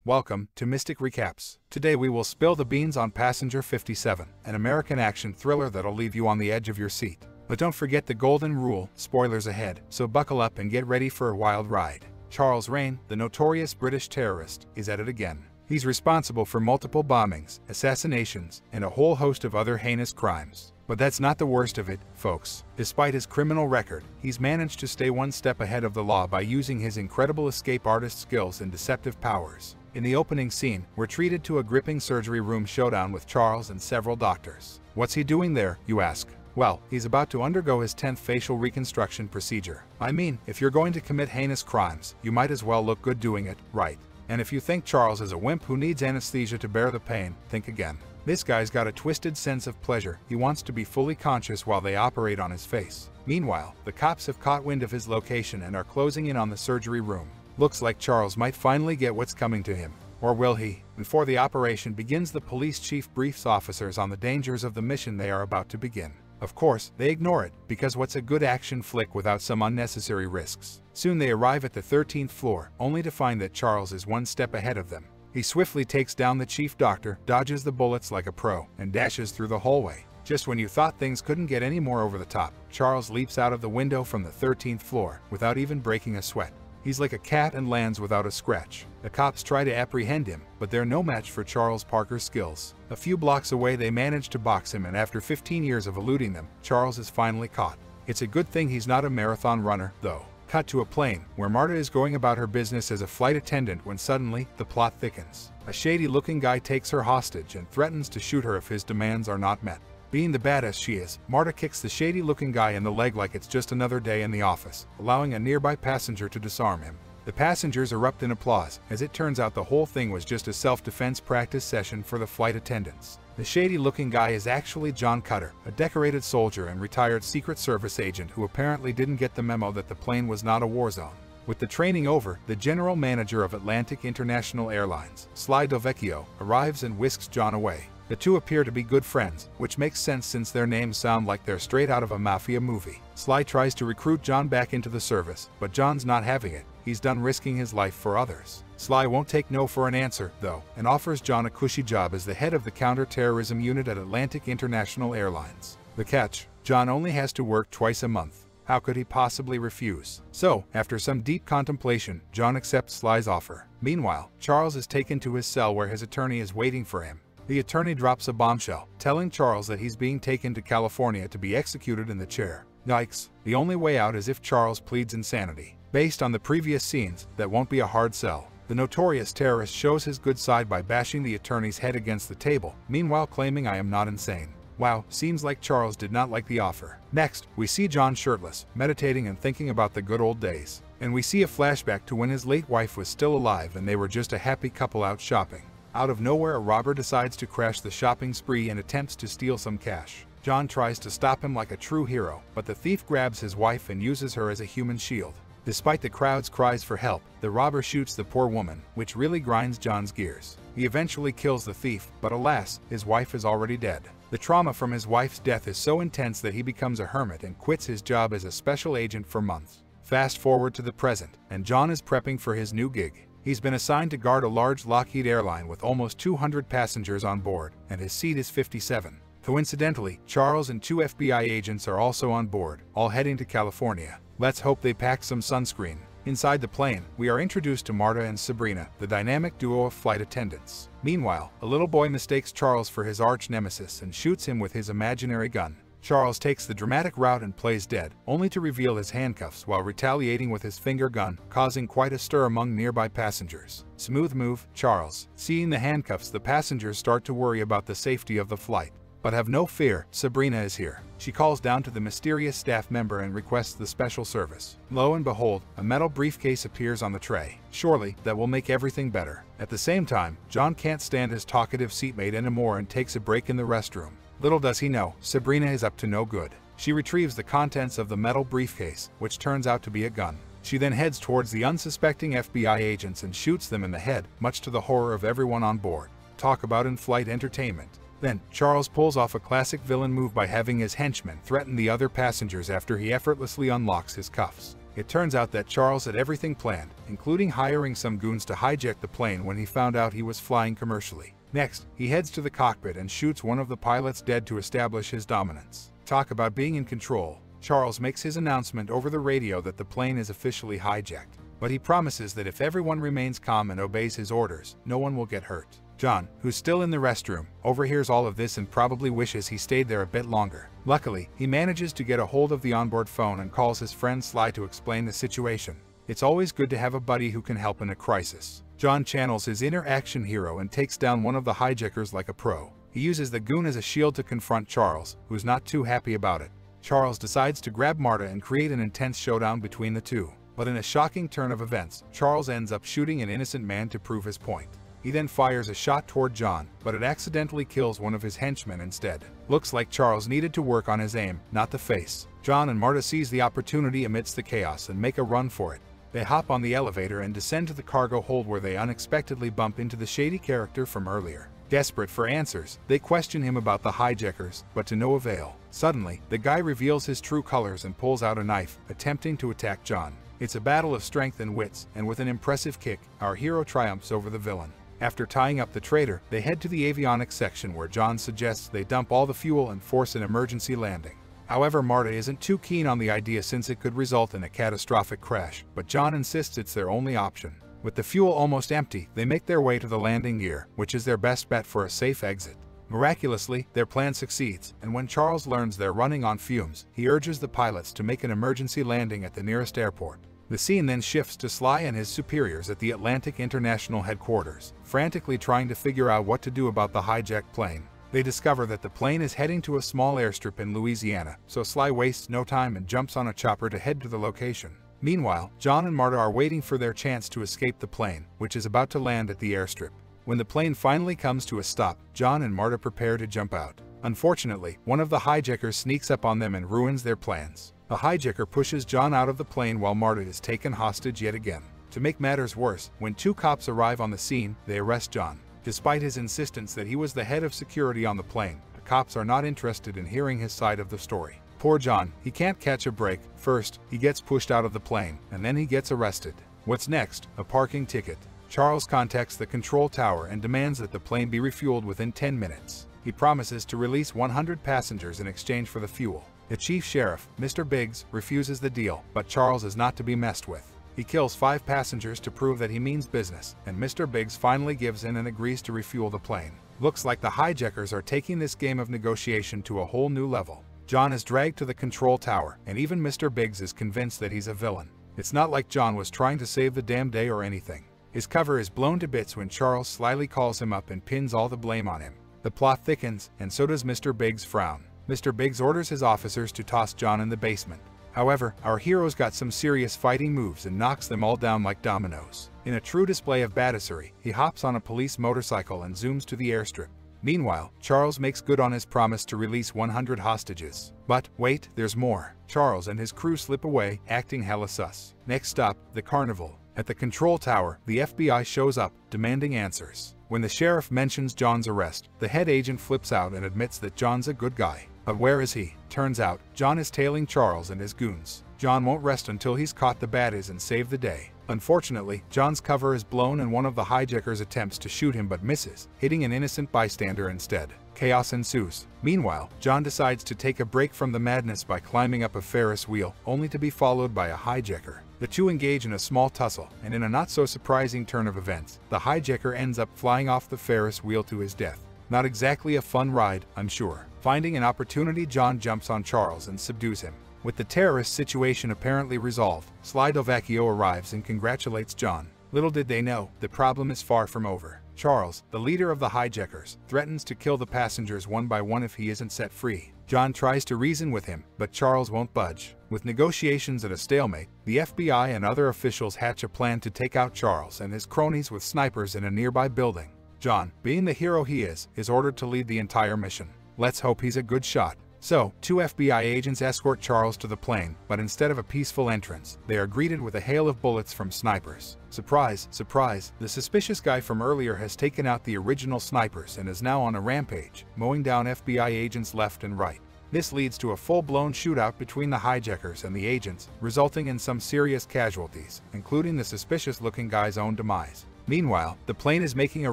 Welcome to Mystic Recaps. Today we will spill the beans on Passenger 57, an American action thriller that'll leave you on the edge of your seat. But don't forget the golden rule, spoilers ahead, so buckle up and get ready for a wild ride. Charles Raine, the notorious British terrorist, is at it again. He's responsible for multiple bombings, assassinations, and a whole host of other heinous crimes. But that's not the worst of it, folks. Despite his criminal record, he's managed to stay one step ahead of the law by using his incredible escape artist skills and deceptive powers. In the opening scene, we're treated to a gripping surgery room showdown with Charles and several doctors. What's he doing there, you ask? Well, he's about to undergo his 10th facial reconstruction procedure. I mean, if you're going to commit heinous crimes, you might as well look good doing it, right? And if you think Charles is a wimp who needs anesthesia to bear the pain, think again. This guy's got a twisted sense of pleasure. He wants to be fully conscious while they operate on his face. Meanwhile, the cops have caught wind of his location and are closing in on the surgery room. Looks like Charles might finally get what's coming to him. Or will he? Before the operation begins, the police chief briefs officers on the dangers of the mission they are about to begin. Of course, they ignore it, because what's a good action flick without some unnecessary risks? Soon they arrive at the 13th floor, only to find that Charles is one step ahead of them. He swiftly takes down the chief doctor, dodges the bullets like a pro, and dashes through the hallway. Just when you thought things couldn't get any more over the top, Charles leaps out of the window from the 13th floor, without even breaking a sweat. He's like a cat and lands without a scratch. The cops try to apprehend him, but they're no match for Charles Parker's skills. A few blocks away they manage to box him, and after 15 years of eluding them, Charles is finally caught. It's a good thing he's not a marathon runner, though. Cut to a plane, where Marta is going about her business as a flight attendant when suddenly, the plot thickens. A shady-looking guy takes her hostage and threatens to shoot her if his demands are not met. Being the badass she is, Marta kicks the shady-looking guy in the leg like it's just another day in the office, allowing a nearby passenger to disarm him. The passengers erupt in applause, as it turns out the whole thing was just a self-defense practice session for the flight attendants. The shady-looking guy is actually John Cutter, a decorated soldier and retired Secret Service agent who apparently didn't get the memo that the plane was not a war zone. With the training over, the general manager of Atlantic International Airlines, Sly Delvecchio, arrives and whisks John away. The two appear to be good friends, which makes sense since their names sound like they're straight out of a mafia movie. Sly tries to recruit John back into the service, but John's not having it. He's done risking his life for others. Sly won't take no for an answer, though, and offers John a cushy job as the head of the counter-terrorism unit at Atlantic International Airlines. The catch: John only has to work twice a month. How could he possibly refuse? So, after some deep contemplation, John accepts Sly's offer. Meanwhile, Charles is taken to his cell where his attorney is waiting for him. The attorney drops a bombshell, telling Charles that he's being taken to California to be executed in the chair. Yikes, the only way out is if Charles pleads insanity. Based on the previous scenes, that won't be a hard sell. The notorious terrorist shows his good side by bashing the attorney's head against the table, meanwhile claiming I am not insane. Wow, seems like Charles did not like the offer. Next, we see John shirtless, meditating and thinking about the good old days. And we see a flashback to when his late wife was still alive and they were just a happy couple out shopping. Out of nowhere, a robber decides to crash the shopping spree and attempts to steal some cash. John tries to stop him like a true hero, but the thief grabs his wife and uses her as a human shield. Despite the crowd's cries for help, the robber shoots the poor woman, which really grinds John's gears. He eventually kills the thief, but alas, his wife is already dead. The trauma from his wife's death is so intense that he becomes a hermit and quits his job as a special agent for months. Fast forward to the present, and John is prepping for his new gig. He's been assigned to guard a large Lockheed airline with almost 200 passengers on board, and his seat is 57. Coincidentally, Charles and 2 FBI agents are also on board, all heading to California. Let's hope they pack some sunscreen. Inside the plane, we are introduced to Marta and Sabrina, the dynamic duo of flight attendants. Meanwhile, a little boy mistakes Charles for his arch-nemesis and shoots him with his imaginary gun. Charles takes the dramatic route and plays dead, only to reveal his handcuffs while retaliating with his finger gun, causing quite a stir among nearby passengers. Smooth move, Charles. Seeing the handcuffs, the passengers start to worry about the safety of the flight. But have no fear, Sabrina is here. She calls down to the mysterious staff member and requests the special service. Lo and behold, a metal briefcase appears on the tray. Surely, that will make everything better. At the same time, John can't stand his talkative seatmate anymore and takes a break in the restroom. Little does he know, Sabrina is up to no good. She retrieves the contents of the metal briefcase, which turns out to be a gun. She then heads towards the unsuspecting FBI agents and shoots them in the head, much to the horror of everyone on board. Talk about in-flight entertainment. Then, Charles pulls off a classic villain move by having his henchmen threaten the other passengers after he effortlessly unlocks his cuffs. It turns out that Charles had everything planned, including hiring some goons to hijack the plane when he found out he was flying commercially. Next, he heads to the cockpit and shoots one of the pilots dead to establish his dominance. Talk about being in control. Charles makes his announcement over the radio that the plane is officially hijacked, but he promises that if everyone remains calm and obeys his orders, no one will get hurt. John, who's still in the restroom, overhears all of this and probably wishes he stayed there a bit longer. Luckily, he manages to get a hold of the onboard phone and calls his friend Sly to explain the situation. It's always good to have a buddy who can help in a crisis. John channels his inner action hero and takes down one of the hijackers like a pro. He uses the goon as a shield to confront Charles, who's not too happy about it. Charles decides to grab Marta and create an intense showdown between the two. But in a shocking turn of events, Charles ends up shooting an innocent man to prove his point. He then fires a shot toward John, but it accidentally kills one of his henchmen instead. Looks like Charles needed to work on his aim, not the face. John and Marta seize the opportunity amidst the chaos and make a run for it. They hop on the elevator and descend to the cargo hold where they unexpectedly bump into the shady character from earlier. Desperate for answers, they question him about the hijackers, but to no avail. Suddenly, the guy reveals his true colors and pulls out a knife, attempting to attack John. It's a battle of strength and wits, and with an impressive kick, our hero triumphs over the villain. After tying up the traitor, they head to the avionics section where John suggests they dump all the fuel and force an emergency landing. However, Marta isn't too keen on the idea since it could result in a catastrophic crash, but John insists it's their only option. With the fuel almost empty, they make their way to the landing gear, which is their best bet for a safe exit. Miraculously, their plan succeeds, and when Charles learns they're running on fumes, he urges the pilots to make an emergency landing at the nearest airport. The scene then shifts to Sly and his superiors at the Atlantic International headquarters, frantically trying to figure out what to do about the hijacked plane. They discover that the plane is heading to a small airstrip in Louisiana, so Sly wastes no time and jumps on a chopper to head to the location. Meanwhile, John and Marta are waiting for their chance to escape the plane, which is about to land at the airstrip. When the plane finally comes to a stop, John and Marta prepare to jump out. Unfortunately, one of the hijackers sneaks up on them and ruins their plans. The hijacker pushes John out of the plane while Marta is taken hostage yet again. To make matters worse, when two cops arrive on the scene, they arrest John. Despite his insistence that he was the head of security on the plane, the cops are not interested in hearing his side of the story. Poor John, he can't catch a break. First, he gets pushed out of the plane, and then he gets arrested. What's next? A parking ticket. Charles contacts the control tower and demands that the plane be refueled within 10 minutes. He promises to release 100 passengers in exchange for the fuel. The chief sheriff, Mr. Biggs, refuses the deal, but Charles is not to be messed with. He kills 5 passengers to prove that he means business, and Mr. Biggs finally gives in and agrees to refuel the plane. Looks like the hijackers are taking this game of negotiation to a whole new level. John is dragged to the control tower, and even Mr. Biggs is convinced that he's a villain. It's not like John was trying to save the damn day or anything. His cover is blown to bits when Charles slyly calls him up and pins all the blame on him. The plot thickens, and so does Mr. Biggs' frown. Mr. Biggs orders his officers to toss John in the basement. However, our hero's got some serious fighting moves and knocks them all down like dominoes. In a true display of badassery, he hops on a police motorcycle and zooms to the airstrip. Meanwhile, Charles makes good on his promise to release 100 hostages. But wait, there's more. Charles and his crew slip away, acting hella sus. Next stop, the carnival. At the control tower, the FBI shows up, demanding answers. When the sheriff mentions John's arrest, the head agent flips out and admits that John's a good guy. But where is he? Turns out, John is tailing Charles and his goons. John won't rest until he's caught the baddies and saved the day. Unfortunately, John's cover is blown and one of the hijackers attempts to shoot him but misses, hitting an innocent bystander instead. Chaos ensues. Meanwhile, John decides to take a break from the madness by climbing up a Ferris wheel, only to be followed by a hijacker. The two engage in a small tussle, and in a not-so-surprising turn of events, the hijacker ends up flying off the Ferris wheel to his death. Not exactly a fun ride, I'm sure. Finding an opportunity, John jumps on Charles and subdues him. With the terrorist situation apparently resolved, Sly Dovacchio arrives and congratulates John. Little did they know, the problem is far from over. Charles, the leader of the hijackers, threatens to kill the passengers one by one if he isn't set free. John tries to reason with him, but Charles won't budge. With negotiations at a stalemate, the FBI and other officials hatch a plan to take out Charles and his cronies with snipers in a nearby building. John, being the hero he is ordered to lead the entire mission. Let's hope he's a good shot. So, 2 FBI agents escort Charles to the plane, but instead of a peaceful entrance, they are greeted with a hail of bullets from snipers. Surprise, surprise, the suspicious guy from earlier has taken out the original snipers and is now on a rampage, mowing down FBI agents left and right. This leads to a full-blown shootout between the hijackers and the agents, resulting in some serious casualties, including the suspicious-looking guy's own demise. Meanwhile, the plane is making a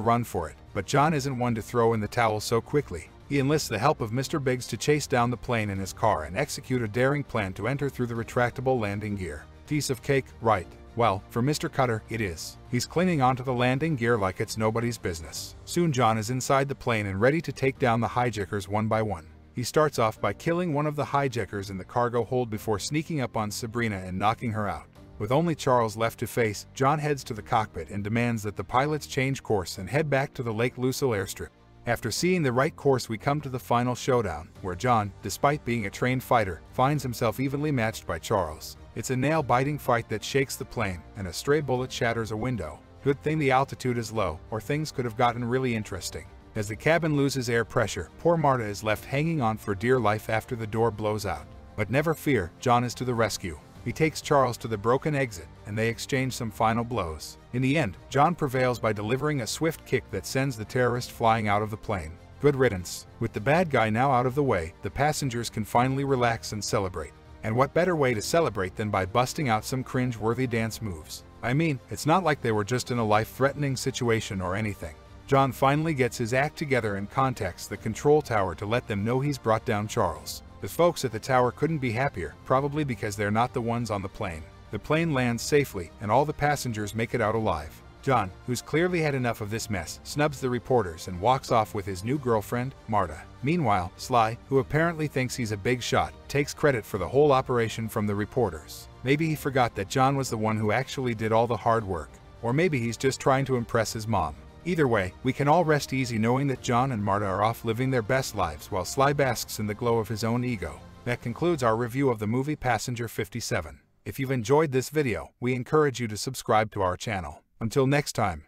run for it, but John isn't one to throw in the towel so quickly. He enlists the help of Mr. Biggs to chase down the plane in his car and execute a daring plan to enter through the retractable landing gear. Piece of cake, right? Well, for Mr. Cutter, it is. He's clinging onto the landing gear like it's nobody's business. Soon John is inside the plane and ready to take down the hijackers one by one. He starts off by killing one of the hijackers in the cargo hold before sneaking up on Sabrina and knocking her out. With only Charles left to face, John heads to the cockpit and demands that the pilots change course and head back to the Lake Lucille airstrip. After seeing the right course, we come to the final showdown, where John, despite being a trained fighter, finds himself evenly matched by Charles. It's a nail-biting fight that shakes the plane, and a stray bullet shatters a window. Good thing the altitude is low, or things could have gotten really interesting. As the cabin loses air pressure, poor Marta is left hanging on for dear life after the door blows out. But never fear, John is to the rescue. He takes Charles to the broken exit, and they exchange some final blows. In the end, John prevails by delivering a swift kick that sends the terrorist flying out of the plane. Good riddance. With the bad guy now out of the way, the passengers can finally relax and celebrate. And what better way to celebrate than by busting out some cringe-worthy dance moves? I mean, it's not like they were just in a life-threatening situation or anything. John finally gets his act together and contacts the control tower to let them know he's brought down Charles. The folks at the tower couldn't be happier, probably because they're not the ones on the plane. The plane lands safely, and all the passengers make it out alive. John, who's clearly had enough of this mess, snubs the reporters and walks off with his new girlfriend, Marta. Meanwhile, Sly, who apparently thinks he's a big shot, takes credit for the whole operation from the reporters. Maybe he forgot that John was the one who actually did all the hard work. Or maybe he's just trying to impress his mom. Either way, we can all rest easy knowing that John and Marta are off living their best lives while Sly basks in the glow of his own ego. That concludes our review of the movie Passenger 57. If you've enjoyed this video, we encourage you to subscribe to our channel. Until next time.